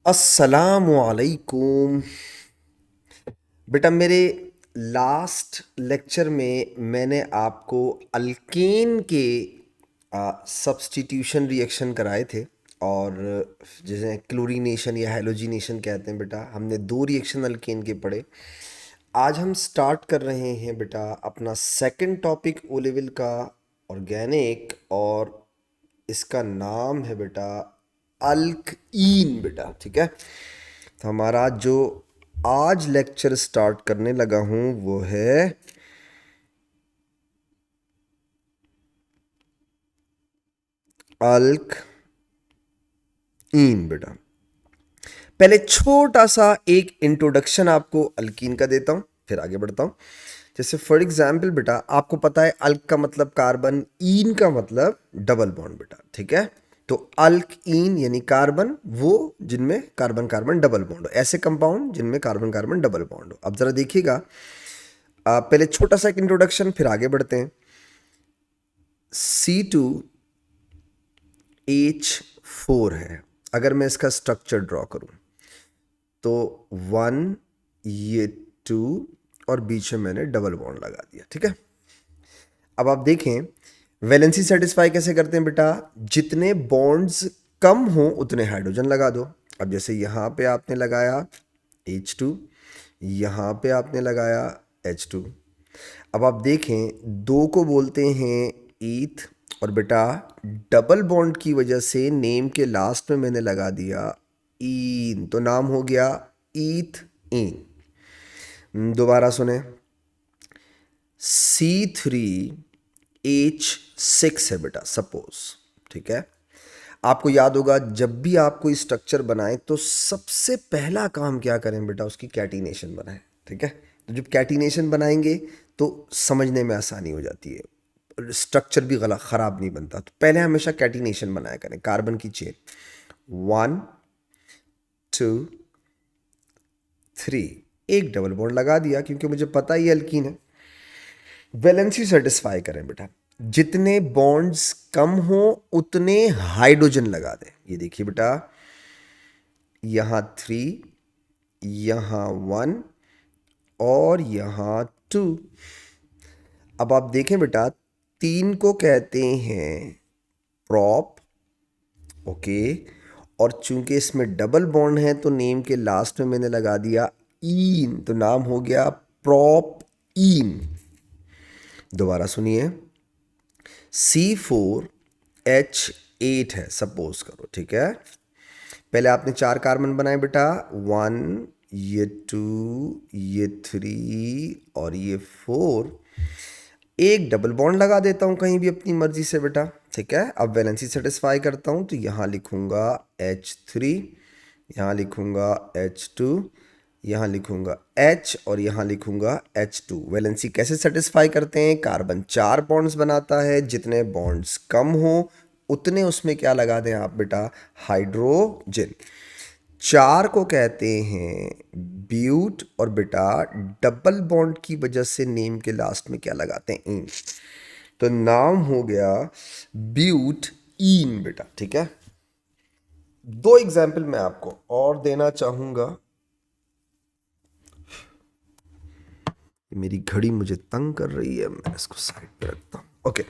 अस्सलामुअलैकुम। बेटा मेरे लास्ट लेक्चर में मैंने आपको अल्केन के सब्स्टिट्यूशन रिएक्शन कराए थे और जैसे क्लोरीनेशन या हैलोजिनेशन कहते हैं बेटा, हमने दो रिएक्शन अल्केन के पढ़े। आज हम स्टार्ट कर रहे हैं बेटा अपना सेकंड टॉपिक ओ लेवल का, ऑर्गेनिक, और इसका नाम है बेटा अल्कईन बेटा। ठीक है, तो हमारा जो आज लेक्चर स्टार्ट करने लगा हूं वो है अल्कईन बेटा। पहले छोटा सा एक इंट्रोडक्शन आपको अल्कीन का देता हूं, फिर आगे बढ़ता हूं। जैसे फॉर एग्जाम्पल बेटा, आपको पता है अल्क का मतलब कार्बन, ईन का मतलब डबल बॉन्ड बेटा। ठीक है, तो अल्क ईन यानी कार्बन वो जिनमें कार्बन कार्बन डबल बॉन्ड हो, ऐसे कंपाउंड जिनमें कार्बन कार्बन डबल बॉन्ड हो। अब जरा देखिएगा, पहले छोटा सा एक इंट्रोडक्शन, फिर आगे बढ़ते हैं। C2H4 है। अगर मैं इसका स्ट्रक्चर ड्रॉ करूं तो 1, ये 2, और बीच में मैंने डबल बॉन्ड लगा दिया। ठीक है, अब आप देखें वैलेंसी सेटिस्फाई कैसे करते हैं बेटा। जितने बॉन्ड्स कम हो उतने हाइड्रोजन लगा दो। अब जैसे यहाँ पे आपने लगाया H2, यहाँ पे आपने लगाया H2। अब आप देखें दो को बोलते हैं ईथ, और बेटा डबल बॉन्ड की वजह से नेम के लास्ट में मैंने लगा दिया ईन, तो नाम हो गया ईथ ईन। दोबारा सुने, C3H6 है बेटा सपोज। ठीक है, आपको याद होगा जब भी आप कोई स्ट्रक्चर बनाएं तो सबसे पहला काम क्या करें बेटा, उसकी कैटिनेशन बनाएं। ठीक है, तो जब कैटिनेशन बनाएंगे तो समझने में आसानी हो जाती है, स्ट्रक्चर भी गलत ख़राब नहीं बनता। तो पहले हमेशा कैटिनेशन बनाया करें कार्बन की चेन। 1, 2, 3, एक डबल बॉन्ड लगा दिया क्योंकि मुझे पता ही अल्कीन है। वैलेंसी सेटिस्फाई करें बेटा, जितने बॉन्ड्स कम हो उतने हाइड्रोजन लगा दें। ये देखिए बेटा, यहाँ 3, यहाँ 1 और यहाँ 2। अब आप देखें बेटा, 3 को कहते हैं प्रॉप, ओके, और चूंकि इसमें डबल बॉन्ड है तो नेम के लास्ट में मैंने लगा दिया ईन, तो नाम हो गया प्रॉप ईन। दोबारा सुनिए, C4H8 है सपोज करो। ठीक है, पहले आपने 4 कार्बन बनाए बेटा, 1, ये 2, ये 3 और ये 4। एक डबल बॉन्ड लगा देता हूं कहीं भी अपनी मर्जी से बेटा। ठीक है, अब वैलेंसी सेटिस्फाई करता हूं तो यहां लिखूंगा H3, यहां लिखूंगा H2, यहाँ लिखूंगा H और यहाँ लिखूंगा H2। वैलेंसी कैसे सेटिस्फाई करते हैं, कार्बन 4 बॉन्ड्स बनाता है, जितने बॉन्ड्स कम हो उतने उसमें क्या लगा दें आप बेटा, हाइड्रोजन। 4 को कहते हैं ब्यूट, और बेटा डबल बॉन्ड की वजह से नेम के लास्ट में क्या लगाते हैं, इन, तो नाम हो गया ब्यूट ईन बेटा। ठीक है, दो एग्जाम्पल मैं आपको और देना चाहूंगा। मेरी घड़ी मुझे तंग कर रही है, मैं इसको साइड पे रखता हूँ। ओके,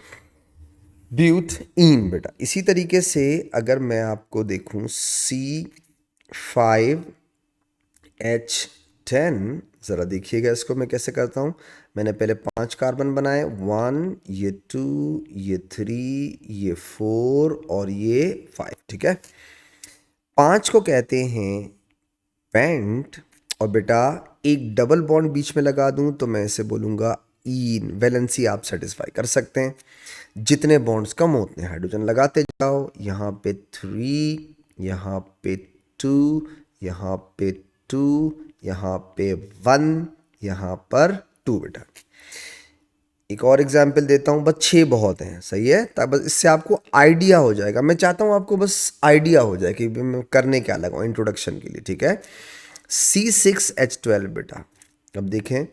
ब्यूट ईन बेटा। इसी तरीके से अगर मैं आपको देखूं C5H10, ज़रा देखिएगा इसको मैं कैसे करता हूँ। मैंने पहले 5 कार्बन बनाए, 1, ये 2, ये 3, ये 4 और ये 5। ठीक है, 5 को कहते हैं पेंट, और बेटा एक डबल बॉन्ड बीच में लगा दूं तो मैं इसे बोलूँगा ईन। वैलेंसी आप सेटिस्फाई कर सकते हैं, जितने बॉन्ड्स कम हो उतने हाइड्रोजन लगाते जाओ। यहाँ पे 3, यहाँ पे 2, यहाँ पे 2, यहाँ पे 1, यहाँ पर 2 बेटा। एक और एग्जाम्पल देता हूँ, बस 6 बहुत हैं, सही है, तब बस इससे आपको आइडिया हो जाएगा। मैं चाहता हूँ आपको बस आइडिया हो जाए कि मैं करने क्या लगा इंट्रोडक्शन के लिए। ठीक है, C6H12 बेटा। अब देखें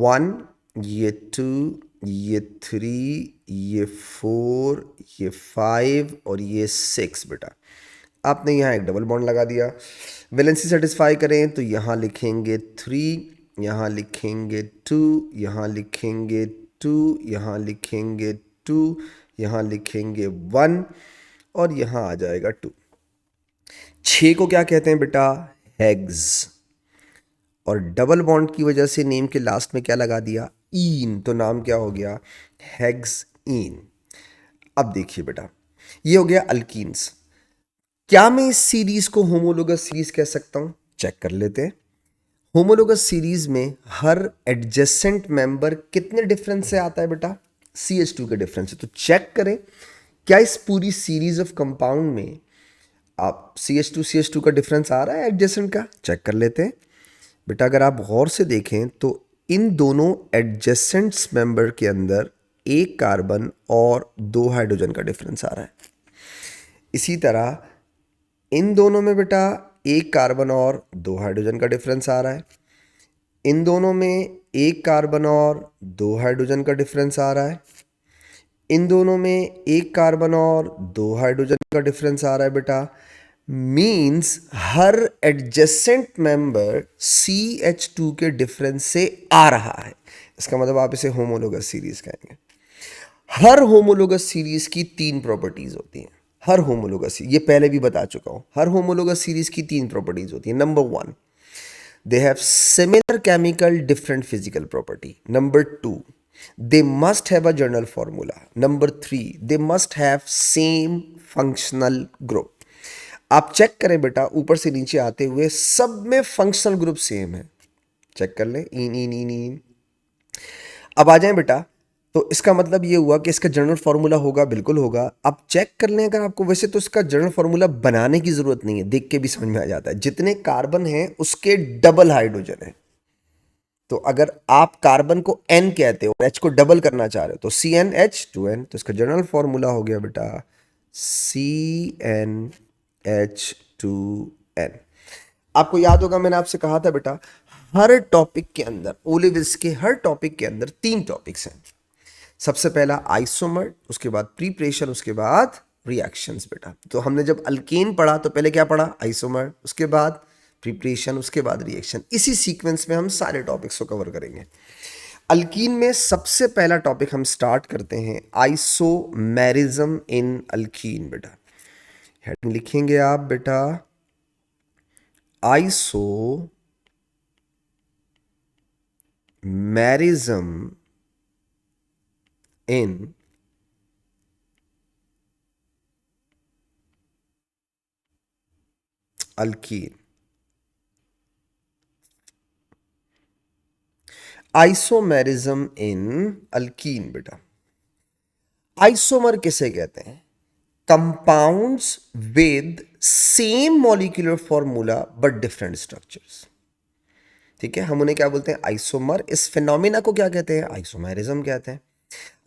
1, ये 2, ये 3, ये 4, ये 5 और ये 6 बेटा। आपने यहाँ एक डबल बॉन्ड लगा दिया। वैलेंसी सेटिस्फाई करें तो यहाँ लिखेंगे 3, यहाँ लिखेंगे 2, यहाँ लिखेंगे 2, यहाँ लिखेंगे 2, यहाँ लिखेंगे 1 और यहाँ आ जाएगा 2। 6 को क्या कहते हैं बेटा? हेग्स। और डबल बॉन्ड की वजह से नेम के लास्ट में क्या लगा दिया? ईन, तो नाम क्या हो गया? हेग्स ईन। अब देखिए बेटा, ये हो गया अल्कीन्स। क्या मैं इस सीरीज को होमोलोगस सीरीज कह सकता हूं? चेक कर लेते हैं। होमोलोगस सीरीज में हर एडजेसेंट मेंबर कितने डिफरेंस से आता है बेटा? CH2 के डिफरेंस से। तो चेक करें क्या इस पूरी सीरीज ऑफ कंपाउंड में आप CH2 का डिफरेंस आ रहा है एडजेसेंट का? चेक कर लेते हैं बेटा। अगर आप गौर से देखें तो इन दोनों एडजेसेंट्स मेंबर के अंदर एक कार्बन और 2 हाइड्रोजन का डिफरेंस आ रहा है। इसी तरह इन दोनों में बेटा एक कार्बन और 2 हाइड्रोजन का डिफरेंस आ रहा है। इन दोनों में एक कार्बन और 2 हाइड्रोजन का डिफरेंस आ रहा है। इन दोनों में एक कार्बन और 2 हाइड्रोजन का डिफरेंस आ रहा है बेटा। मीन्स हर एडजेसेंट मेंबर CH2 के डिफरेंस से आ रहा है। इसका मतलब आप इसे होमोलोगस सीरीज कहेंगे। हर होमोलोगस सीरीज की 3 प्रॉपर्टीज होती हैं। हर होमोलोगस, ये पहले भी बता चुका हूं, हर होमोलोगस सीरीज की 3 प्रॉपर्टीज होती हैं। Number 1, they have similar chemical different physical property. Number 2, they must have a general formula. Number 3, they must have same functional group. आप चेक करें बेटा, ऊपर से नीचे आते हुए सब में फंक्शनल ग्रुप सेम है। चेक कर लें, इन इन इन इन। अब आ जाएं बेटा, तो इसका मतलब ये हुआ कि इसका जनरल फार्मूला होगा, बिल्कुल होगा। आप चेक कर लें अगर आपको, वैसे तो इसका जनरल फार्मूला बनाने की जरूरत नहीं है, देख के भी समझ में आ जाता है। जितने कार्बन हैं उसके डबल हाइड्रोजन है। तो अगर आप कार्बन को N कहते हो, H को डबल करना चाह रहे हो, तो CnH2n। तो इसका जनरल फार्मूला हो गया बेटा CnH2n। आपको याद होगा मैंने आपसे कहा था बेटा, हर टॉपिक के अंदर, ओलेविल्स के हर टॉपिक के अंदर 3 टॉपिक्स हैं। सबसे पहला आइसोमर, उसके बाद प्रीपरेशन, उसके बाद रिएक्शंस बेटा। तो हमने जब अल्केन पढ़ा तो पहले क्या पढ़ा? आइसोमर, उसके बाद प्रीपरेशन, उसके बाद रिएक्शन। इसी सीक्वेंस में हम सारे टॉपिक्स को कवर करेंगे। अल्कीन में सबसे पहला टॉपिक हम स्टार्ट करते हैं, आइसोमेरिज्म इन अल्कीन बेटा। हेडिंग लिखेंगे आप बेटा, isomerism in alkyne. Isomerism in alkyne बेटा। आइसोमर किसे कहते हैं? Compounds with same molecular formula but different structures. ठीक है, हम उन्हें क्या बोलते हैं? आइसोमर। इस फिनोमिना को क्या कहते हैं? आइसोमेरिज्म कहते हैं।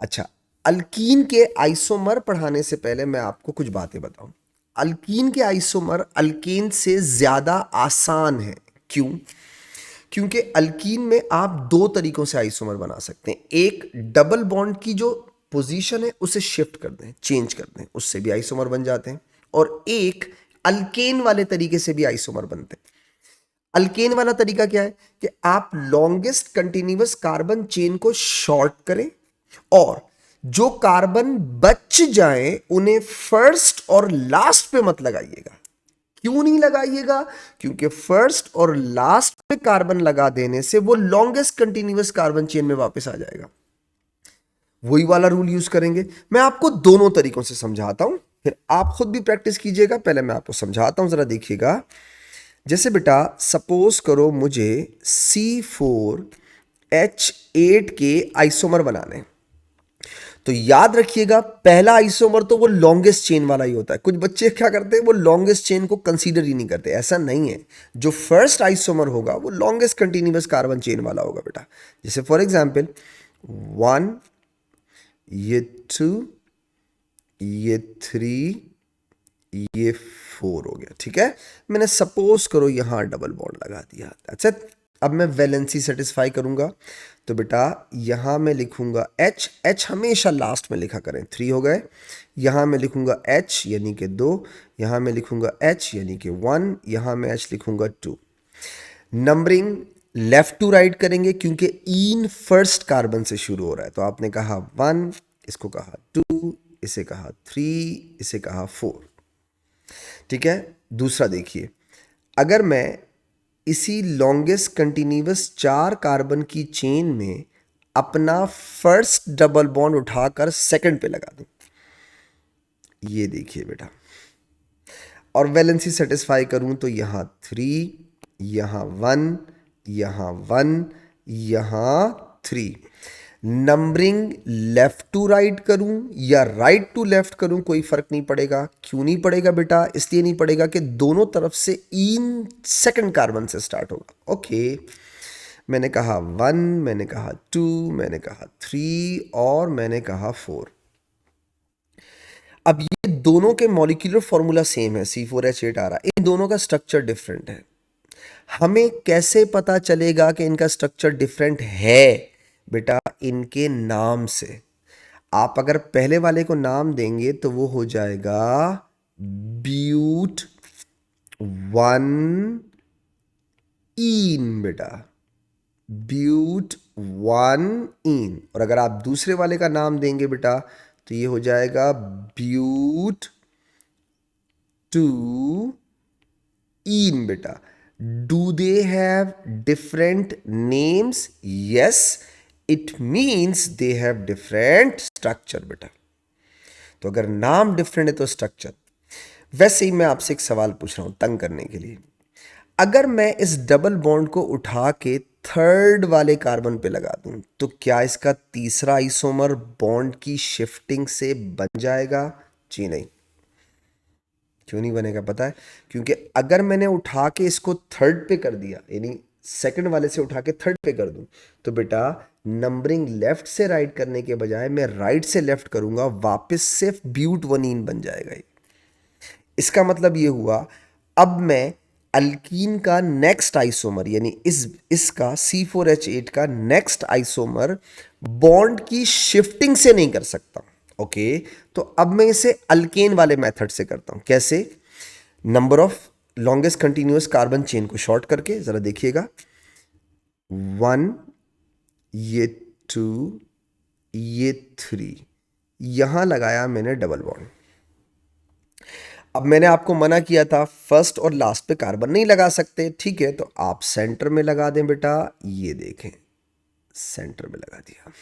अच्छा, अल्कीन के आइसोमर पढ़ाने से पहले मैं आपको कुछ बातें बताऊं। अल्कीन के आइसोमर अल्केन से ज्यादा आसान है। क्यों? क्योंकि अल्कीन में आप 2 तरीकों से आइसोमर बना सकते हैं। एक, डबल बॉन्ड की जो पोजीशन है उसे शिफ्ट कर दें, चेंज कर दें, उससे भी आइसोमर बन जाते हैं। और एक, अल्केन वाले तरीके से भी आइसोमर बनते हैं। अल्केन वाला तरीका क्या है कि आप लॉन्गेस्ट कंटिन्यूअस कार्बन चेन को शॉर्ट करें और जो कार्बन बच जाए उन्हें फर्स्ट और लास्ट पे मत लगाइएगा। क्यों नहीं लगाइएगा? क्योंकि फर्स्ट और लास्ट पे कार्बन लगा देने से वो लॉन्गेस्ट कंटिन्यूअस कार्बन चेन में वापस आ जाएगा। वही वाला रूल यूज करेंगे। मैं आपको दोनों तरीकों से समझाता हूं, फिर आप खुद भी प्रैक्टिस कीजिएगा। पहले मैं आपको समझाता हूं, जरा देखिएगा। जैसे बेटा सपोज करो मुझे C4H8 के आइसोमर बनाने, तो याद रखिएगा पहला आइसोमर तो वो लॉन्गेस्ट चेन वाला ही होता है। कुछ बच्चे क्या करते हैं, वो लॉन्गेस्ट चेन को कंसीडर ही नहीं करते। ऐसा नहीं है, जो फर्स्ट आइसोमर होगा वो लॉन्गेस्ट कंटिन्यूअस कार्बन चेन वाला होगा बेटा। जैसे फॉर एग्जांपल 1, ये 2, ये 3, ये 4 हो गया। ठीक है, मैंने सपोज करो यहां डबल बॉन्ड लगा दिया। That's it. अब मैं वैलेंसी सेटिस्फाई करूंगा तो बेटा यहाँ मैं लिखूंगा एच, एच हमेशा लास्ट में लिखा करें, 3 हो गए। यहाँ मैं लिखूंगा एच यानी कि 2, यहाँ मैं लिखूंगा एच यानी कि 1, यहाँ मैं एच लिखूंगा 2। नंबरिंग लेफ्ट टू राइट करेंगे क्योंकि इन फर्स्ट कार्बन से शुरू हो रहा है, तो आपने कहा 1, इसको कहा 2, इसे कहा 3, इसे कहा 4। ठीक है, दूसरा देखिए, अगर मैं इसी लॉन्गेस्ट कंटिन्यूअस 4 कार्बन की चेन में अपना फर्स्ट डबल बॉन्ड उठाकर सेकंड पे लगा दूं, ये देखिए बेटा, और वैलेंसी सेटिस्फाई करूं तो यहां 3, यहां 1, यहां 1, यहां 3। नंबरिंग लेफ्ट टू राइट करूं या राइट टू लेफ्ट करूं कोई फर्क नहीं पड़ेगा। क्यों नहीं पड़ेगा बेटा? इसलिए नहीं पड़ेगा कि दोनों तरफ से इन सेकंड कार्बन से स्टार्ट होगा। ओके, मैंने कहा 1, मैंने कहा 2, मैंने कहा 3 और मैंने कहा 4। अब ये दोनों के मॉलिक्यूलर फॉर्मूला सेम है, C4H8 आ रहा है, इन दोनों का स्ट्रक्चर डिफरेंट है। हमें कैसे पता चलेगा कि इनका स्ट्रक्चर डिफरेंट है? बेटा इनके नाम से। आप अगर पहले वाले को नाम देंगे तो वो हो जाएगा ब्यूट 1 इन बेटा, ब्यूट 1 इन। और अगर आप दूसरे वाले का नाम देंगे बेटा तो ये हो जाएगा ब्यूट 2 इन बेटा। Do they have different names? Yes, it means they have different structure बेटा। तो अगर नाम डिफरेंट है तो स्ट्रक्चर। वैसे ही मैं आपसे एक सवाल पूछ रहा हूं तंग करने के लिए, अगर मैं इस डबल बॉन्ड को उठा के थर्ड वाले कार्बन पे लगा दूं तो क्या इसका तीसरा आइसोमर बॉन्ड की शिफ्टिंग से बन जाएगा? जी नहीं। क्यों नहीं बनेगा पता है? क्योंकि अगर मैंने उठा के इसको थर्ड पे कर दिया, यानी सेकंड वाले से उठा के थर्ड पे कर दूं, तो बेटा नंबरिंग लेफ्ट से राइट करने के बजाय मैं राइट से लेफ्ट करूंगा, वापस से ब्यूट 1 बन जाएगा ये। इसका मतलब ये हुआ अब मैं अल्कीन का नेक्स्ट आइसोमर यानी इसका C4H8 का नेक्स्ट आइसोमर बॉन्ड की शिफ्टिंग से नहीं कर सकता। ओके, तो अब मैं इसे अल्केन वाले मेथड से करता हूं। कैसे? Number of longest continuous carbon chain को शॉर्ट करके, जरा देखिएगा, 1, ये 2, ये 3, यहां लगाया मैंने डबल बॉन्ड। अब मैंने आपको मना किया था फर्स्ट और लास्ट पे कार्बन नहीं लगा सकते, ठीक है, तो आप सेंटर में लगा दें बेटा। ये देखें, सेंटर में लगा दिया।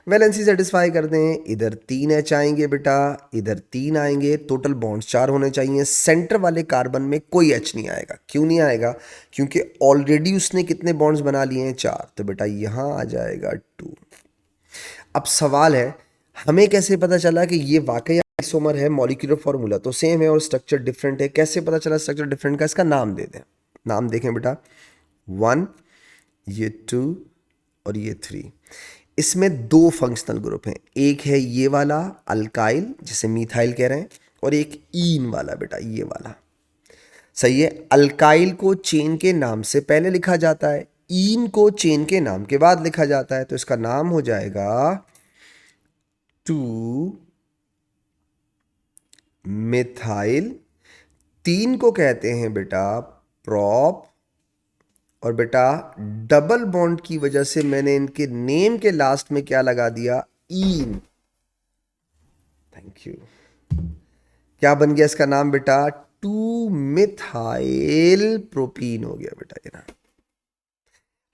वैलेंसी सेटिस्फाई कर दें, इधर 3H आएंगे बेटा, इधर 3 आएंगे, टोटल बॉन्ड्स 4 होने चाहिए। सेंटर वाले कार्बन में कोई H नहीं आएगा। क्यों नहीं आएगा? क्योंकि ऑलरेडी उसने कितने बॉन्ड्स बना लिए हैं? 4। तो बेटा यहां आ जाएगा 2। अब सवाल है, हमें कैसे पता चला कि ये वाकई आइसोमर है? मॉलिक्यूलर फॉर्मूला तो सेम है और स्ट्रक्चर डिफरेंट है। कैसे पता चला स्ट्रक्चर डिफरेंट का? इसका नाम दे दें। नाम देखें बेटा, 1, ये 2 और ये 3। इसमें 2 फंक्शनल ग्रुप हैं, एक है ये वाला अल्काइल जिसे मीथाइल कह रहे हैं, और एक ईन वाला बेटा, ये वाला। सही है, अल्काइल को चेन के नाम से पहले लिखा जाता है, ईन को चेन के नाम के बाद लिखा जाता है, तो इसका नाम हो जाएगा 2 मिथाइल। 3 को कहते हैं बेटा प्रॉप, और बेटा डबल बॉन्ड की वजह से मैंने इनके नेम के लास्ट में क्या लगा दिया? ईन। Thank you. क्या बन गया इसका नाम बेटा? 2 मिथाइल प्रोपीन हो गया बेटा ये ना।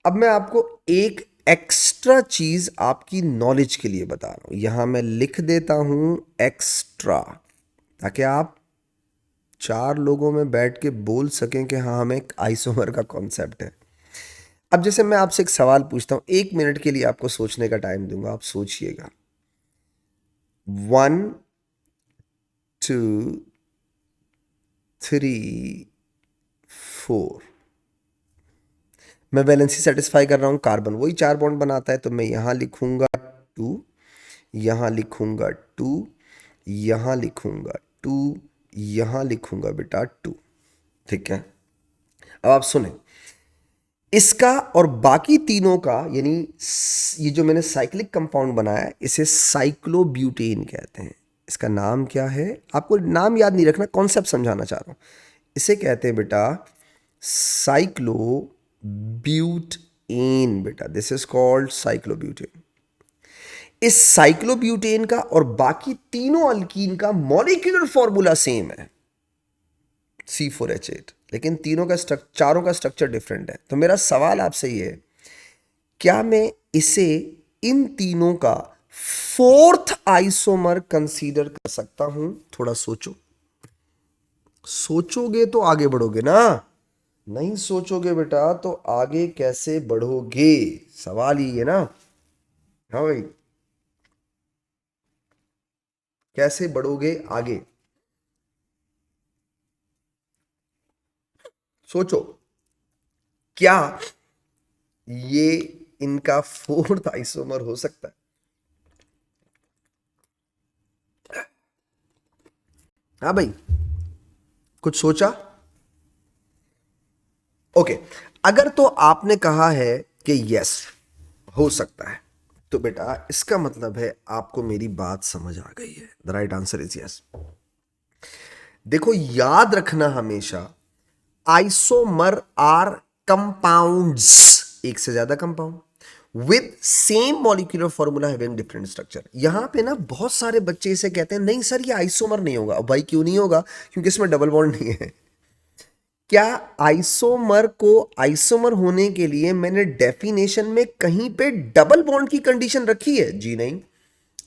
अब मैं आपको एक एक्स्ट्रा चीज आपकी नॉलेज के लिए बता रहा हूं, यहां मैं लिख देता हूं एक्स्ट्रा, ताकि आप 4 लोगों में बैठ के बोल सकें कि हाँ हमें एक आइसोमर का कॉन्सेप्ट है। अब जैसे मैं आपसे एक सवाल पूछता हूं, 1 मिनट के लिए आपको सोचने का टाइम दूंगा, आप सोचिएगा। 1, 2, 3, 4। मैं वैलेंसी सेटिस्फाई कर रहा हूं, कार्बन वही 4 बॉन्ड बनाता है, तो मैं यहां लिखूंगा 2, यहां लिखूंगा 2, यहां लिखूंगा 2, यहां लिखूंगा बेटा 2। ठीक है, अब आप सुने, इसका और बाकी तीनों का, यानी ये जो मैंने साइक्लिक कंपाउंड बनाया है इसे साइक्लोब्यूटेन कहते हैं। इसका नाम क्या है, आपको नाम याद नहीं रखना, कॉन्सेप्ट समझाना चाह रहा हूँ। इसे कहते हैं बेटा साइक्लोब्यूटेन। बेटा दिस इज कॉल्ड साइक्लोब्यूटेन। इस साइक्लोब्यूटेन का और बाकी तीनों अल्कीन का मॉलिक्यूलर फॉर्मूला सेम है, C4H8, लेकिन चारों का स्ट्रक्चर डिफरेंट है। तो मेरा सवाल आपसे ये है, क्या मैं इसे इन तीनों का फोर्थ आइसोमर कंसीडर कर सकता हूं? थोड़ा सोचो, सोचोगे तो आगे बढ़ोगे ना, नहीं सोचोगे बेटा तो आगे कैसे बढ़ोगे? सवाल ही है ना। हाँ भाई, कैसे बढ़ोगे आगे, सोचो। क्या ये इनका फोर्थ आइसोमर हो सकता है? हाँ भाई, कुछ सोचा? ओके, अगर तो आपने कहा है कि यस हो सकता है, तो बेटा इसका मतलब है आपको मेरी बात समझ आ गई है। The right answer is yes. देखो याद रखना हमेशा, आइसोमर आर कंपाउंड्स, एक से ज्यादा compound with same molecular formula having different structure. यहां पे ना बहुत सारे बच्चे इसे कहते हैं नहीं सर ये आइसोमर नहीं होगा। भाई क्यों नहीं होगा? क्योंकि इसमें डबल बॉन्ड नहीं है। क्या आइसोमर को आइसोमर होने के लिए मैंने डेफिनेशन में कहीं पे डबल बॉन्ड की कंडीशन रखी है? जी नहीं,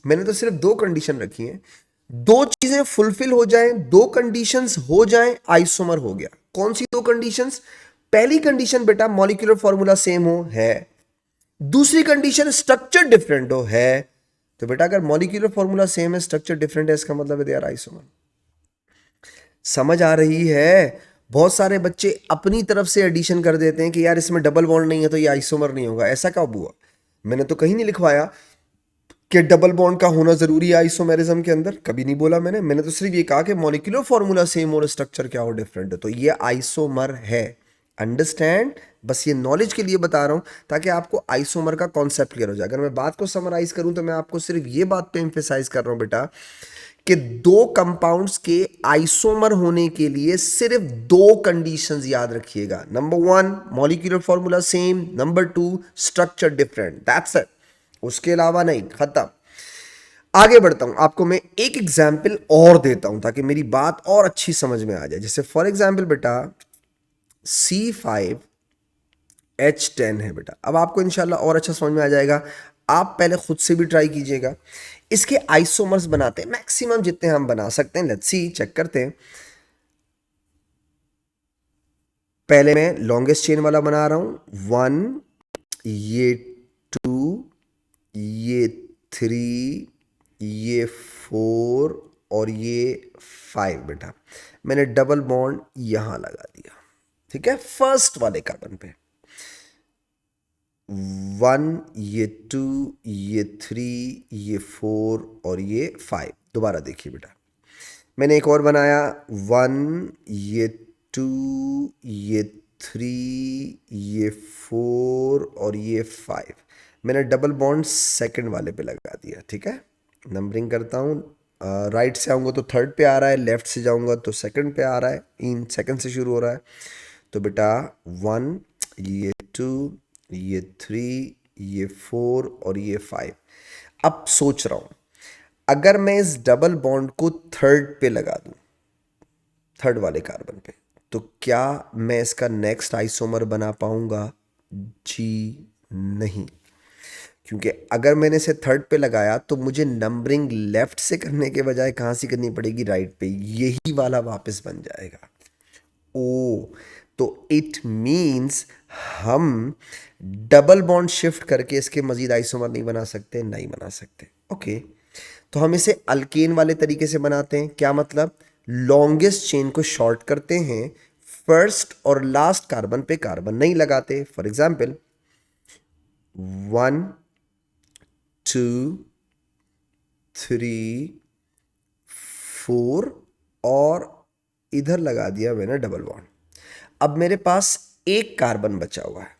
मैंने तो सिर्फ दो कंडीशन रखी है। दो चीजें फुलफिल हो जाएं, दो कंडीशंस हो जाएं, आइसोमर हो गया। कौन सी दो कंडीशंस? पहली कंडीशन बेटा मॉलिक्यूलर फॉर्मूला सेम हो, है। दूसरी कंडीशन स्ट्रक्चर डिफरेंट हो, है। तो बेटा अगर मॉलिक्यूलर फॉर्मूला सेम है, स्ट्रक्चर डिफरेंट है, इसका मतलब है दे आर आइसोमर। समझ आ रही है? बहुत सारे बच्चे अपनी तरफ से एडिशन कर देते हैं कि यार इसमें डबल बॉन्ड नहीं है तो ये आइसोमर नहीं होगा। ऐसा कब हुआ? मैंने तो कहीं नहीं लिखवाया कि डबल बॉन्ड का होना जरूरी है आइसोमेरिज्म के अंदर, कभी नहीं बोला मैंने तो सिर्फ ये कहा कि मॉलिक्यूलर फॉर्मूला सेम और स्ट्रक्चर क्या हो डिफरेंट है, तो ये आइसोमर है। अंडरस्टैंड? बस ये नॉलेज के लिए बता रहा हूं ताकि आपको आइसोमर का कॉन्सेप्ट क्लियर हो जाए। अगर मैं बात को समराइज करूं तो मैं आपको सिर्फ ये बात पे एम्फेसाइज कर रहा हूं बेटा कि दो कंपाउंड्स के आइसोमर होने के लिए सिर्फ दो कंडीशंस याद रखिएगा। Number one molecular formula same, number two structure different, that's it. उसके अलावा नहीं, खत्म। आगे बढ़ता हूं, आपको मैं एक एग्जाम्पल और देता हूं ताकि मेरी बात और अच्छी समझ में आ जाए। जैसे फॉर एग्जाम्पल बेटा C5H10 है बेटा। अब आपको इंशाल्लाह और अच्छा समझ में आ जाएगा। आप पहले खुद से भी ट्राई कीजिएगा। इसके आइसोमर्स बनाते हैं मैक्सिमम जितने हम बना सकते हैं। लेट्स सी, चेक करते हैं। पहले मैं लॉन्गेस्ट चेन वाला बना रहा हूं, 1, ये 2, ये 3, ये 4 और ये 5 बेटा। मैंने डबल बॉन्ड यहां लगा दिया, ठीक है, फर्स्ट वाले कार्बन पे। 1, ये 2, ये 3, ये 4 और ये 5। दोबारा देखिए बेटा, मैंने एक और बनाया, 1, ये 2, ये 3, ये 4 और ये 5। मैंने डबल बॉन्ड सेकंड वाले पे लगा दिया, ठीक है। नंबरिंग करता हूँ, राइट से आऊँगा तो थर्ड पे आ रहा है, लेफ्ट से जाऊँगा तो सेकंड पे आ रहा है, इन सेकंड से शुरू हो रहा है। तो बेटा 1, ये 2, ये 3, ये 4 और ये 5। अब सोच रहा हूँ अगर मैं इस डबल बॉन्ड को थर्ड पे लगा दूं, थर्ड वाले कार्बन पे, तो क्या मैं इसका नेक्स्ट आइसोमर बना पाऊंगा? जी नहीं, क्योंकि अगर मैंने इसे थर्ड पे लगाया तो मुझे नंबरिंग लेफ्ट से करने के बजाय कहां से करनी पड़ेगी? राइट पे। यही वाला वापस बन जाएगा। ओ, तो इट मीन्स हम डबल बॉन्ड शिफ्ट करके इसके मजीद आइसोमर नहीं बना सकते? नहीं बना सकते। ओके, तो हम इसे अल्केन वाले तरीके से बनाते हैं। क्या मतलब? लॉन्गेस्ट चेन को शॉर्ट करते हैं, फर्स्ट और लास्ट कार्बन पे कार्बन नहीं लगाते। फॉर एग्जाम्पल 1, 2, 3, 4 और इधर लगा दिया मैंने डबल बॉन्ड। अब मेरे पास एक कार्बन बचा हुआ है,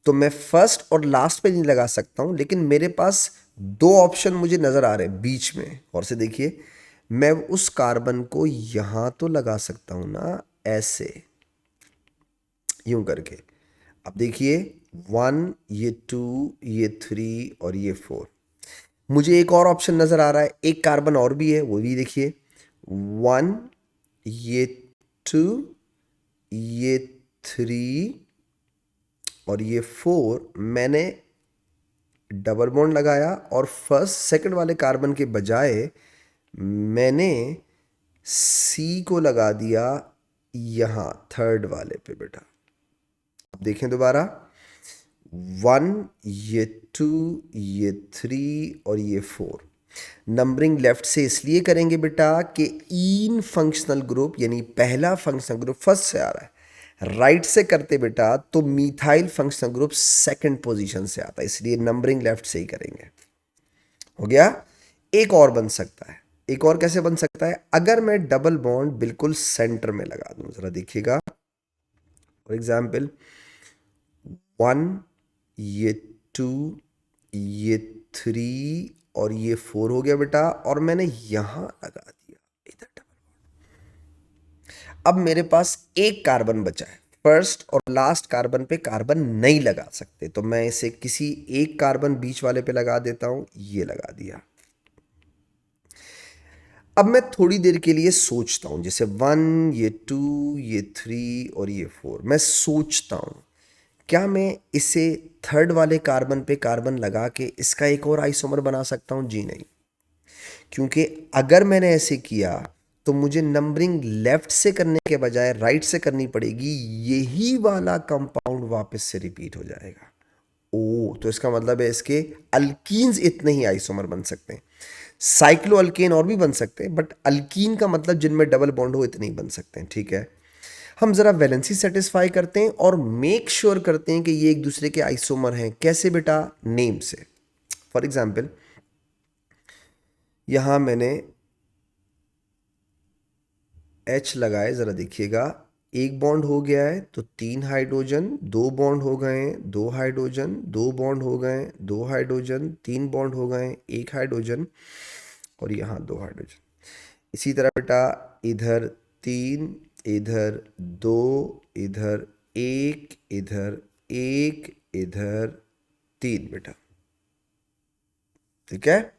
तो मैं फर्स्ट और लास्ट पे नहीं लगा सकता हूं, लेकिन मेरे पास दो ऑप्शन मुझे नजर आ रहे हैं बीच में। और से देखिए, मैं उस कार्बन को यहां तो लगा सकता हूं ना, ऐसे यूं करके। अब देखिए, 1, ये 2, ये 3 और ये 4। मुझे एक और ऑप्शन नजर आ रहा है, एक कार्बन और भी है, वो भी देखिए। 1, ये 2, ये 3 और ये 4। मैंने डबल बॉन्ड लगाया और फर्स्ट सेकंड वाले कार्बन के बजाय मैंने सी को लगा दिया यहां थर्ड वाले पे बेटा। अब देखें दोबारा, 1, ये 2, ये 3 और ये 4। नंबरिंग लेफ्ट से इसलिए करेंगे बेटा कि इन फंक्शनल ग्रुप यानी पहला फंक्शनल ग्रुप फर्स्ट से आ रहा है। राइट से करते बेटा तो methyl functional group second position से आता है, इसलिए नंबरिंग लेफ्ट से ही करेंगे। हो गया। एक और बन सकता है, एक और कैसे बन सकता है, अगर मैं डबल बॉन्ड बिल्कुल सेंटर में लगा दूं, जरा देखिएगा। फॉर एग्जाम्पल 1, ये 2, ये 3 और ये 4 हो गया बेटा, और मैंने यहां लगा दिया इधर डबल। अब मेरे पास एक कार्बन बचा है, फर्स्ट और लास्ट कार्बन पे कार्बन नहीं लगा सकते, तो मैं इसे किसी एक कार्बन बीच वाले पे लगा देता हूं, ये लगा दिया। अब मैं थोड़ी देर के लिए सोचता हूं, जैसे 1, ये 2, ये 3 और ये 4। मैं सोचता हूं क्या मैं इसे थर्ड वाले कार्बन पे कार्बन लगा के इसका एक और आइसोमर बना सकता हूं? जी नहीं, क्योंकि अगर मैंने ऐसे किया तो मुझे नंबरिंग लेफ्ट से करने के बजाय राइट से करनी पड़ेगी, यही वाला कंपाउंड वापस से रिपीट हो जाएगा। ओ, तो इसका मतलब है इसके अल्कीन्स इतने ही आइसोमर बन सकते हैं। साइक्लो अल्केन और भी बन सकते हैं, बट अल्कीन का मतलब जिनमें डबल बॉन्ड हो इतने ही बन सकते हैं। ठीक है, हम जरा वैलेंसी सेटिस्फाई करते हैं और मेक श्योर करते हैं कि ये एक दूसरे के आइसोमर हैं। कैसे बेटा? नेम से। फॉर एग्जाम्पल, यहां मैंने H लगाए, जरा देखिएगा। एक बॉन्ड हो गया है तो 3 हाइड्रोजन, 2 बॉन्ड हो गए, 2 हाइड्रोजन, 2 बॉन्ड हो गए, 2 हाइड्रोजन, 3 बॉन्ड हो गए, 1 हाइड्रोजन और यहाँ 2 हाइड्रोजन। इसी तरह बेटा इधर 3, इधर 2, इधर 1, इधर 1, इधर 3 बेटा। ठीक है,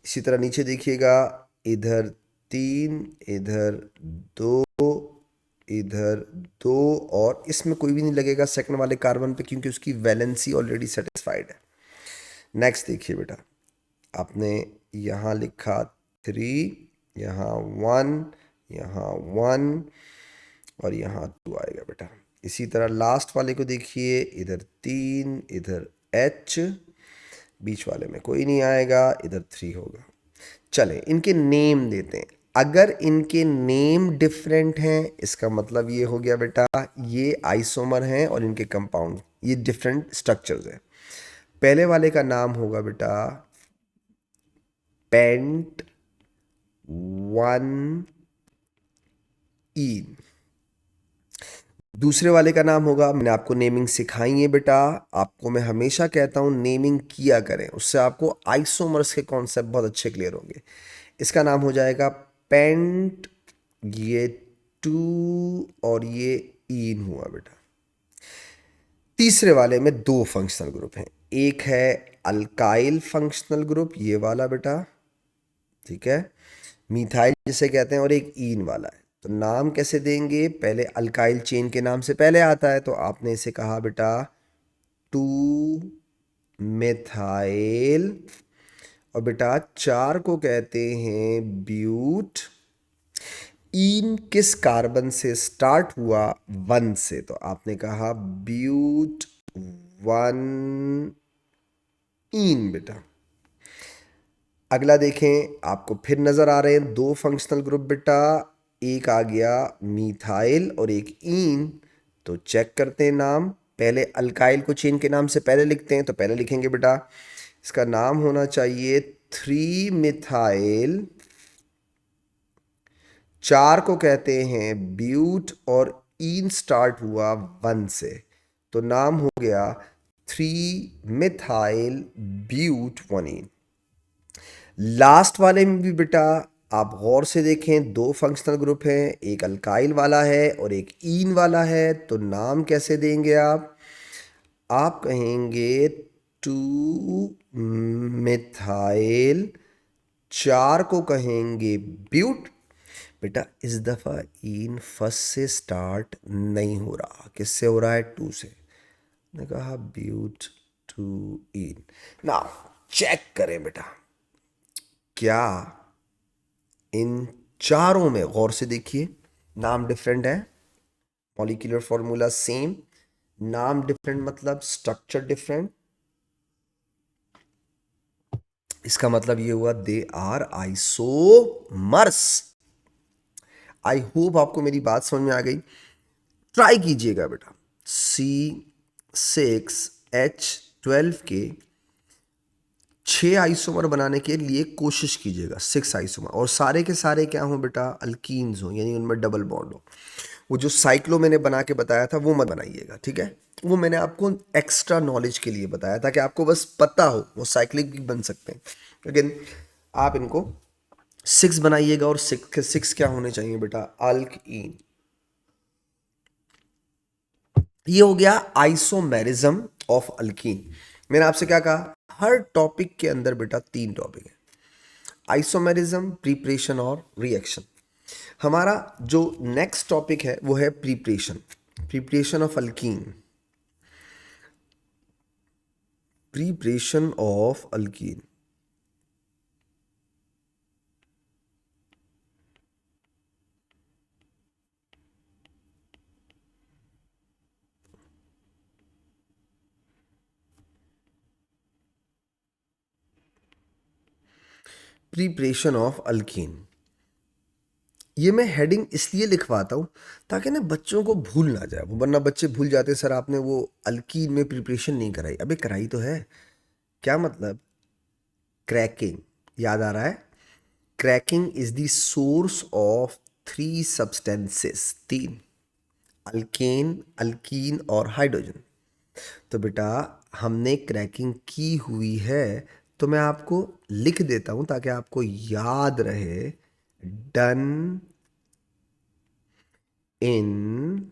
इसी तरह नीचे देखिएगा, इधर 3, इधर 2, इधर 2 और इसमें कोई भी नहीं लगेगा सेकंड वाले कार्बन पे, क्योंकि उसकी वैलेंसी ऑलरेडी सेटिस्फाइड है। नेक्स्ट देखिए बेटा, आपने यहाँ लिखा 3, यहाँ 1, यहाँ 1 और यहाँ 2 आएगा बेटा। इसी तरह लास्ट वाले को देखिए, इधर 3, इधर H, बीच वाले में कोई नहीं आएगा, इधर 3 होगा। चले इनके नेम देते हैं। अगर इनके नेम डिफरेंट हैं, इसका मतलब ये हो गया बेटा ये आइसोमर हैं और इनके कंपाउंड ये डिफरेंट स्ट्रक्चर्स हैं। पहले वाले का नाम होगा बेटा पेंट 1 ईन। दूसरे वाले का नाम होगा, मैंने आपको नेमिंग सिखाई है बेटा, आपको मैं हमेशा कहता हूं नेमिंग किया करें, उससे आपको आइसोमर्स के कॉन्सेप्ट बहुत अच्छे क्लियर होंगे। इसका नाम हो जाएगा पेंट, ये 2 और ये ईन हुआ बेटा। तीसरे वाले में 2 फंक्शनल ग्रुप हैं, एक है अल्काइल फंक्शनल ग्रुप ये वाला बेटा, ठीक है, मिथाइल जिसे कहते हैं, और एक ईन वाला है। तो नाम कैसे देंगे? पहले अल्काइल चेन के नाम से पहले आता है, तो आपने इसे कहा बेटा 2 मिथाइल, और बेटा 4 को कहते हैं ब्यूट। ईन किस कार्बन से स्टार्ट हुआ? 1 से, तो आपने कहा ब्यूट 1 ईन बेटा। अगला देखें, आपको फिर नजर आ रहे हैं 2 फंक्शनल ग्रुप बेटा, एक आ गया मिथाइल और एक ईन। तो चेक करते हैं नाम, पहले अल्काइल को चेन के नाम से पहले लिखते हैं, तो पहले लिखेंगे बेटा इसका नाम होना चाहिए 3 मिथाइल, 4 को कहते हैं ब्यूट और ईन स्टार्ट हुआ 1 से, तो नाम हो गया 3 मिथाइल ब्यूट 1 लास्ट वाले में भी बेटा आप गौर से देखें, दो फंक्शनल ग्रुप हैं, एक अल्काइल वाला है और एक ईन वाला है। तो नाम कैसे देंगे आप कहेंगे 2 मिथाइल, 4 को कहेंगे ब्यूट। बेटा इस दफ़ा ईन फर्स्ट से स्टार्ट नहीं हो रहा, किससे हो रहा है? 2 से। ने कहा ब्यूट 2 ईन। ना चेक करें बेटा, क्या इन चारों में, गौर से देखिए, नाम डिफरेंट है, मॉलिक्यूलर फॉर्मूला सेम, नाम डिफरेंट मतलब स्ट्रक्चर डिफरेंट। इसका मतलब ये हुआ they are isomers. I hope आपको मेरी बात समझ में आ गई। ट्राई कीजिएगा बेटा, C6H12 के 6 आइसोमर बनाने के लिए कोशिश कीजिएगा, 6 आइसोमर, और सारे के सारे क्या हों बेटा? अल्कीन्स हो, यानी उनमें डबल बॉन्ड हो। वो जो साइक्लो मैंने बना के बताया था वो मत बनाइएगा, ठीक है? वो मैंने आपको एक्स्ट्रा नॉलेज के लिए बताया था कि आपको बस पता हो, वो साइक्लिक भी बन सकते हैं, लेकिन आप इनको 6 बनाइएगा। और 6 क्या होने चाहिए बेटा? अल्कीन। ये हो गया आइसोमेरिज्म ऑफ अल्कीन। मैंने आपसे क्या कहा? हर टॉपिक के अंदर बेटा 3 टॉपिक है, आइसोमेरिज्म, प्रिपरेशन और रिएक्शन। हमारा जो नेक्स्ट टॉपिक है वो है preparation, preparation of alkyne, preparation of alkyne. Preparation of alkyne, ये मैं हेडिंग इसलिए लिखवाता हूँ ताकि ना बच्चों को भूल ना जाए, वरना बच्चे भूल जाते, सर आपने वो अल्कीन में प्रिपरेशन नहीं कराई। अबे कराई तो है। क्या मतलब? क्रैकिंग, याद आ रहा है? Cracking is the source of 3 substances, 3, alkane, alkyne और हाइड्रोजन। तो बेटा हमने क्रैकिंग की हुई है, तो मैं आपको लिख देता हूं ताकि आपको याद रहे। डन इन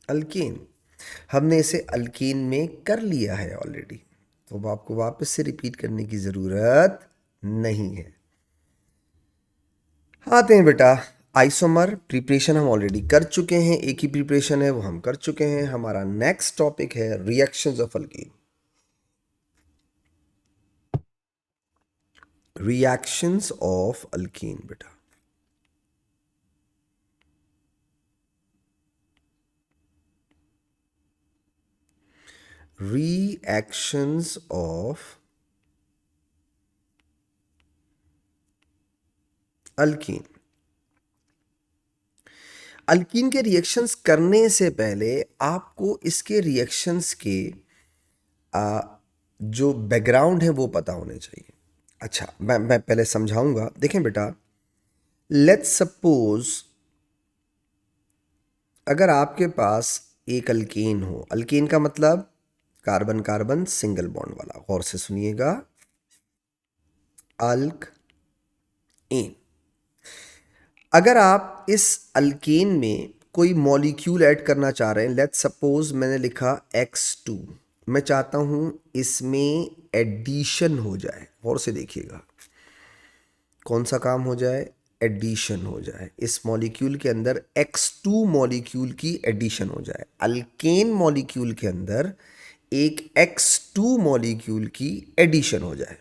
अल्कीन, हमने इसे अल्कीन में कर लिया है ऑलरेडी, तो अब आपको वापस से रिपीट करने की ज़रूरत नहीं है। आते हैं बेटा, आइसोमर प्रिपरेशन हम ऑलरेडी कर चुके हैं, एक ही प्रिपरेशन है वो हम कर चुके हैं। हमारा नेक्स्ट टॉपिक है reactions of alkyne, reactions of alkyne बेटा। रिएक्शंस ऑफ अल्कीन, अल्कीन के रिएक्शंस करने से पहले आपको इसके रिएक्शंस के जो बैकग्राउंड है वो पता होने चाहिए। अच्छा, मैं पहले समझाऊंगा। देखें बेटा, लेट्स सपोज अगर आपके पास एक अल्कीन हो, अल्कीन का मतलब कार्बन कार्बन सिंगल बॉन्ड वाला, गौर से सुनिएगा, अल्क इन। अगर आप इस अल्कीन में कोई मॉलिक्यूल ऐड करना चाह रहे हैं, लेट्स सपोज मैंने लिखा X2, मैं चाहता हूं इसमें एडिशन हो जाए, गौर से देखिएगा, कौन सा काम हो जाए? एडिशन हो जाए, इस मॉलिक्यूल के अंदर X2 मॉलिक्यूल की एडिशन हो जाए, अल्केन मॉलिक्यूल के अंदर एक X2 मॉलिक्यूल की एडिशन हो जाए।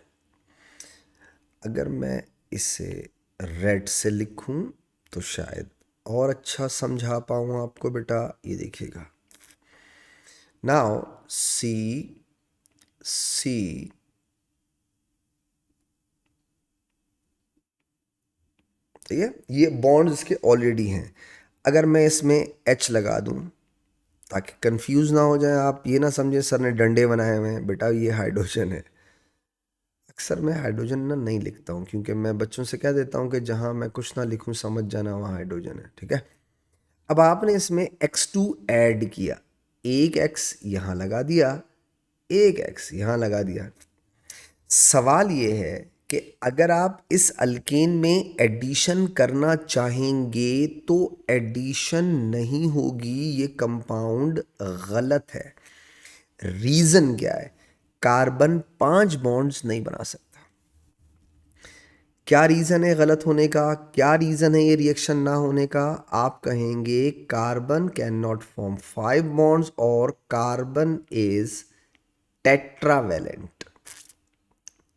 अगर मैं इसे रेड से लिखूं तो शायद और अच्छा समझा पाऊँ आपको बेटा। ये देखिएगा, नाउ सी सी ठीक है, ये बॉन्ड्स इसके ऑलरेडी हैं। अगर मैं इसमें H लगा दूं ताकि कंफ्यूज ना हो जाए, आप ये ना समझे सर ने डंडे बनाए हुए हैं, बेटा ये हाइड्रोजन है। अक्सर मैं हाइड्रोजन ना नहीं लिखता हूँ, क्योंकि मैं बच्चों से कह देता हूँ कि जहाँ मैं कुछ ना लिखूँ समझ जाना वहाँ हाइड्रोजन है, ठीक है? अब आपने इसमें x2 ऐड किया, एक x यहां लगा दिया, एक x यहां लगा दिया। सवाल ये है कि अगर आप इस अल्केन में एडिशन करना चाहेंगे तो एडिशन नहीं होगी, ये कंपाउंड गलत है। रीजन क्या है? कार्बन 5 बॉन्ड्स नहीं बना सकता। क्या रीजन है गलत होने का? क्या रीजन है ये रिएक्शन ना होने का? आप कहेंगे carbon can not form 5 bonds और कार्बन इज टेट्रावेलेंट,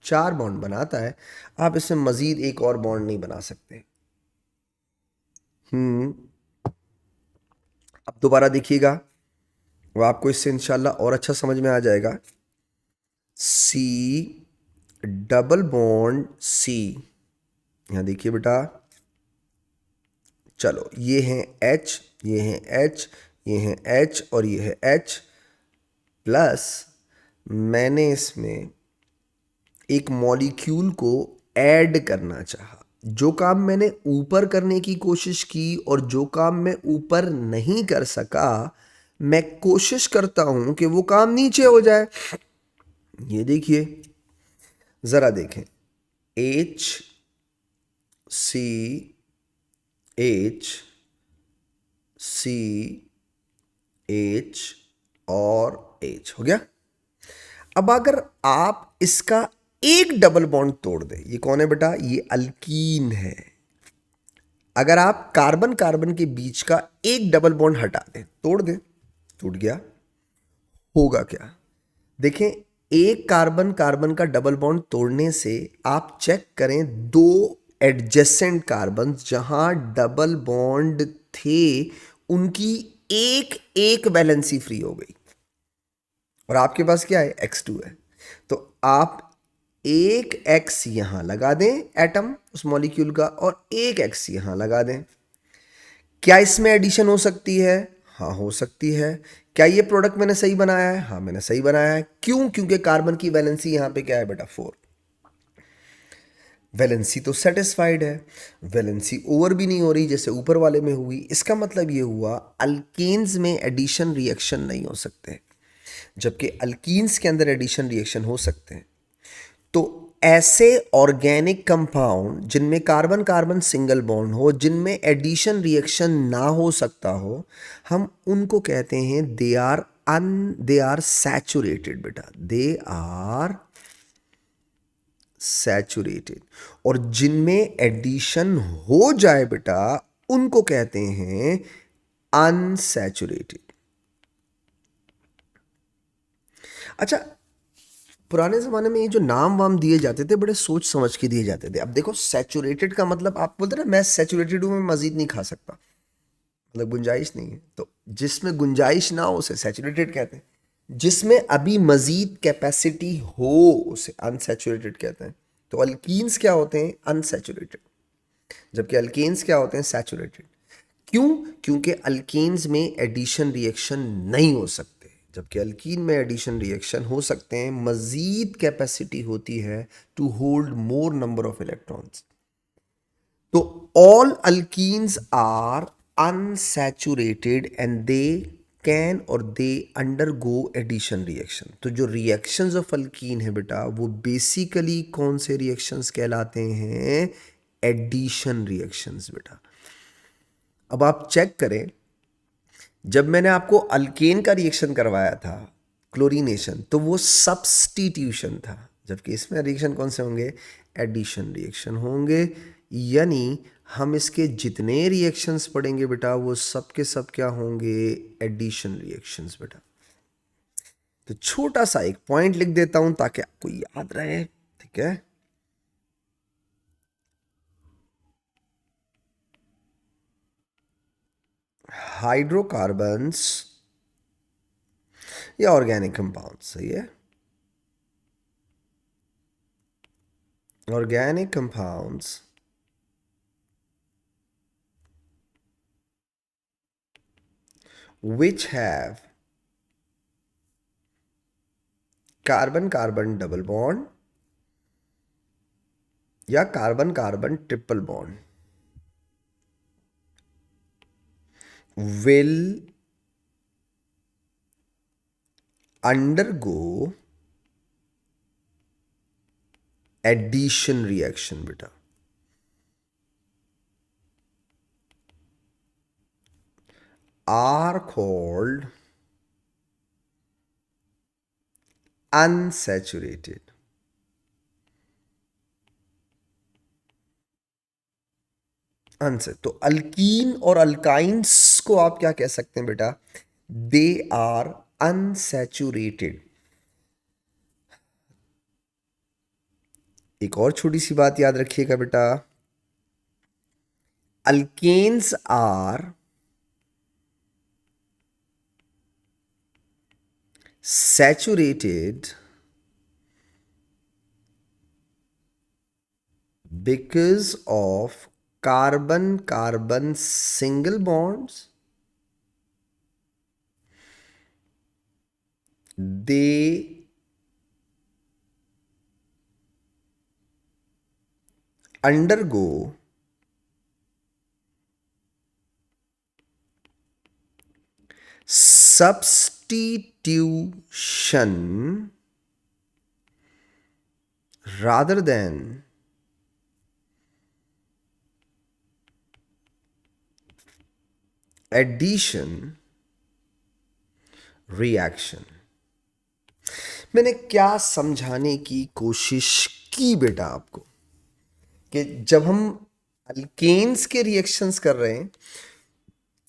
4 बॉन्ड बनाता है। आप इसमें मजीद एक और बॉन्ड नहीं बना सकते। अब दोबारा देखिएगा, वो आपको इससे इंशाल्लाह और अच्छा समझ में आ जाएगा। सी डबल बॉन्ड सी, यहां देखिए बेटा, चलो ये है H, ये है H, ये है H और ये है H, प्लस मैंने इसमें एक मॉलिक्यूल को ऐड करना चाहा। जो काम मैंने ऊपर करने की कोशिश की और जो काम मैं ऊपर नहीं कर सका, मैं कोशिश करता हूं कि वो काम नीचे हो जाए। ये देखिए, जरा देखें, H C H C H और H हो गया। अब अगर आप इसका एक डबल बॉन्ड तोड़ दें, ये कौन है बेटा? ये अल्कीन है। अगर आप कार्बन कार्बन के बीच का एक डबल बॉन्ड हटा दें, तोड़ दें, टूट गया, होगा क्या? देखें, एक कार्बन कार्बन का डबल बॉन्ड तोड़ने से आप चेक करें, दो एडजेसेंट कार्बन जहां डबल बॉन्ड थे उनकी एक एक वैलेंसी फ्री हो गई और आपके पास क्या है? X2 है। तो आप एक X यहां लगा दें एटम उस मॉलिक्यूल का और एक X यहां लगा दें। क्या इसमें एडिशन हो सकती है? हाँ, हो सकती है। क्या ये प्रोडक्ट मैंने सही बनाया है? हाँ, मैंने सही बनाया है। क्यों? क्योंकि कार्बन की वैलेंसी यहां पे क्या है बेटा? 4। वैलेंसी तो सेटिस्फाइड है, वैलेंसी ओवर भी नहीं हो रही जैसे ऊपर वाले में हुई। इसका मतलब ये हुआ अल्केन्स में एडिशन रिएक्शन नहीं हो सकते, जबकि अल्कीन्स के अंदर एडिशन रिएक्शन हो सकते हैं। तो ऐसे ऑर्गेनिक कंपाउंड जिनमें कार्बन कार्बन सिंगल बॉन्ड हो, जिनमें एडिशन रिएक्शन ना हो सकता हो, हम उनको कहते हैं दे आर सैचुरेटेड बेटा, दे आर सैचुरेटेड। और जिनमें एडिशन हो जाए बेटा, उनको कहते हैं अनसैचुरेटेड। अच्छा, पुराने ज़माने में ये जो नाम वाम दिए जाते थे, बड़े सोच समझ के दिए जाते थे। अब देखो, सैचुरेटेड का मतलब, आप बोलते ना मैं सैचुरेटेड हूँ, मैं मज़ीद नहीं खा सकता, मतलब गुंजाइश नहीं है। तो जिसमें गुंजाइश ना हो उसे सैचुरेटेड कहते हैं, जिसमें अभी मज़ीद कैपेसिटी हो उसे अनसैचुरेटेड कहते हैं। तो अल्कीन्स क्या होते हैं? अनसैचुरेटेड, जबकि अल्केन्स क्या होते हैं? सैचुरेटेड। क्यों? क्योंकि अल्कीन्स में एडिशन रिएक्शन नहीं हो सकते, जबकि अल्कीन में एडिशन रिएक्शन हो सकते हैं। मजीद कैपेसिटी होती है to hold more number of electrons. तो all alkenes are unsaturated and they can और दे अंडरगो एडिशन रिएक्शन। तो जो रिएक्शंस ऑफ अल्कीन है बेटा, वो बेसिकली कौन से रिएक्शंस कहलाते हैं? एडिशन रिएक्शंस बेटा। अब आप चेक करें, जब मैंने आपको अल्केन का रिएक्शन करवाया था, क्लोरीनेशन, तो वो सब्स्टिट्यूशन था, जबकि इसमें रिएक्शन कौन से होंगे? एडिशन रिएक्शन होंगे। यानी हम इसके जितने रिएक्शंस पढ़ेंगे बेटा, वो सब के सब क्या होंगे? एडिशन रिएक्शंस बेटा। तो छोटा सा एक पॉइंट लिख देता हूं ताकि आपको याद रहे, ठीक है? हाइड्रोकार्बन्स या ऑर्गेनिक कंपाउंड, सही है? Organic compounds which have carbon carbon double bond या carbon carbon triple bond, will undergo addition reaction बेटा. Are called unsaturated. आंसर तो अल्कीन और अल्काइंस को आप क्या कह सकते हैं बेटा? They are unsaturated. एक और छोटी सी बात याद रखिएगा बेटा, alkanes are saturated because of carbon-carbon single bonds. They undergo substitution rather than addition reaction. मैंने क्या समझाने की कोशिश की बेटा आपको कि जब हम अल्केन्स के रिएक्शंस कर रहे हैं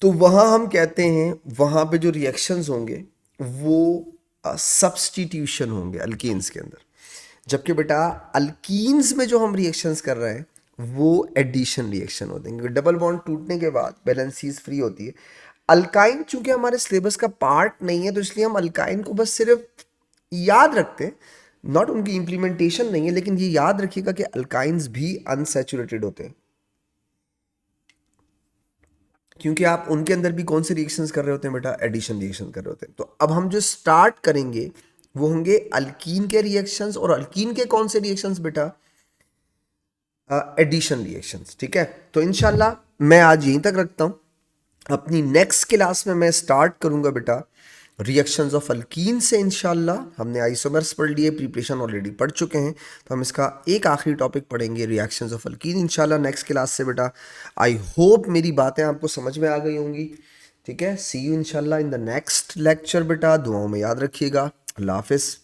तो वहाँ हम कहते हैं वहाँ पे जो रिएक्शंस होंगे वो सब्स्टिट्यूशन होंगे अल्केन्स के अंदर, जबकि बेटा अल्कीन्स में जो हम रिएक्शंस कर रहे हैं वो एडिशन रिएक्शन होते हैं, क्योंकि डबल बॉन्ड टूटने के बाद बैलेंसीज फ्री होती है. अल्काइन चूंकि हमारे सिलेबस का पार्ट नहीं है तो इसलिए हम अल्काइन को बस सिर्फ याद रखते हैं, नॉट उनकी इम्प्लीमेंटेशन नहीं है. लेकिन ये याद रखिएगा कि अल्काइंस भी अनसैचुरेटेड होते हैं, क्योंकि आप उनके अंदर भी कौन से रिएक्शंस कर रहे होते हैं बेटा? एडिशन रिएक्शन कर रहे होते हैं. तो अब हम जो स्टार्ट करेंगे वो होंगे अल्कीन के रिएक्शंस, और अल्कीन के कौन से रिएक्शंस बेटा? Addition reactions. ठीक है, तो इंशाल्लाह मैं आज यहीं तक रखता हूं. अपनी नेक्स्ट क्लास में मैं स्टार्ट करूंगा बेटा रिएक्शंस ऑफ अल्कीन से. इंशाल्लाह हमने आइसोमर्स पढ़ लिए, प्रिपरेशन ऑलरेडी पढ़ चुके हैं, तो हम इसका एक आखिरी टॉपिक पढ़ेंगे रिएक्शंस ऑफ अल्कीन इंशाल्लाह नेक्स्ट क्लास से बेटा. आई होप मेरी बातें आपको समझ में आ गई होंगी. ठीक है, सी यू इंशाल्लाह इन द नेक्स्ट लेक्चर बेटा. दुआओं में याद रखिएगा. अल्लाह हाफिज़.